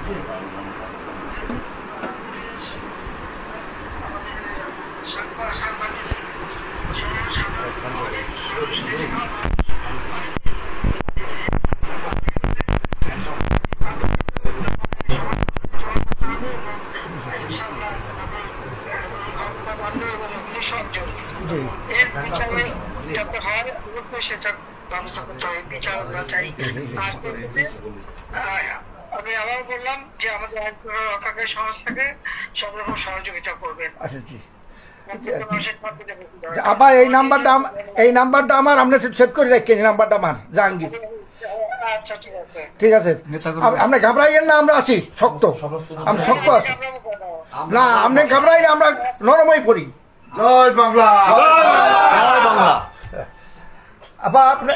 এর বিচারে যাতে হয় সেটা ব্যবস্থা করতে হবে, বিচার আমরা চাই। আর আমি আবার বললাম যে আমাদের আইন রক্ষাকারী সংস্থাকে সব রকম সহযোগিতা করবেন। আবার এই নাম্বারটা আমার আপনি সেভ করে রাখেন। এই নাম্বারটা আমার জাহাঙ্গীর। আচ্ছা ঠিক আছে, ঠিক আছে। আপনি ঘাবড়াইয়েন না, আমরা আছি শক্ত, আমরা শক্ত আছি না, আপনি ঘাবড়াই, আমরা নরমই পড়ি। জয় বাংলা, জয় বাংলা। আবার আপনি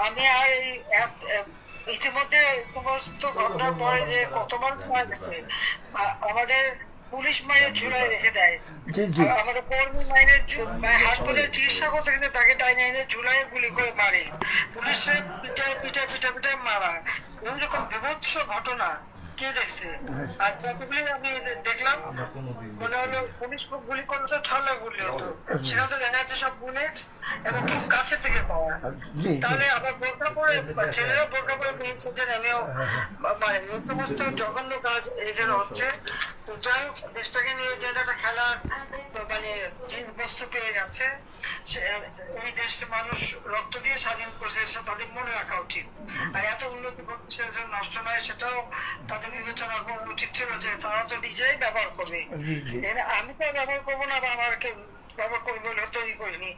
আমি আর এই ইতিমধ্যে সমস্ত ঘটনার পরে যে কত মানুষ মারা গেছে, আমাদের পুলিশ মাইনে ঝুলাই রেখে দেয়, আমাদের কর্মী মাইনে হাসপাতালে চিকিৎসা করতে গেছে তাকে টাইনে এনে ঝুলাই গুলি করে মারে, পুলিশের পিঠায় পিঠায় পিঠা পিঠায় মারা, এরকম বিভৎস ঘটনা কে দেখছে? আর যতগুলি আমি দেখলাম মনে হলো পুলিশ গুলি করলে তো ছলা গুলি হতো, সেটা তো দেখা যাচ্ছে সব বুলেট এবং খুব কাছে থেকে পাওয়া। তাহলে আবার বোরকা পরে ছেলেরা বোরকা পরে বেরিয়েছে যে নেমেও মানে এই সমস্ত জঘন্য কাজ এখানে হচ্ছে। তো যাই হোক, দেশটাকে নিয়ে যে একটা খেলার মানে বস্তু পেয়ে যাচ্ছে, এই দেশে মানুষ রক্ত দিয়ে স্বাধীন করছে, সেটা তাদের মনে রাখা উচিত। আর এত উন্নতি করছে নষ্ট নয়, সেটাও তাদের বিবেচনা করা উচিত ছিল যে তারা তো নিজেই ব্যবহার করবে। আমি তো ব্যবহার করবো না বা আমাকে ব্যবহার করবো বলে তৈরি করিনি,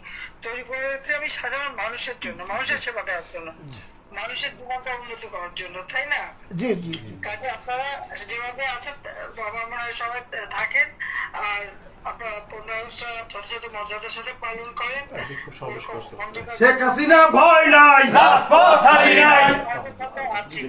তৈরি করেছি আমি সাধারণ মানুষের জন্য, মানুষের সেবা দেওয়ার জন্য, মানুষের জীবনটা উন্নতি করার জন্য, তাই না? কাজে আপনারা যেভাবে আছেন আমার মনে হয় সবাই থাকেন, আর আপনারা ব্যবস্থা যথাযথ মর্যাদার সাথে পালন করেন। শেখ হাসিনা ভয় নাই, আছি।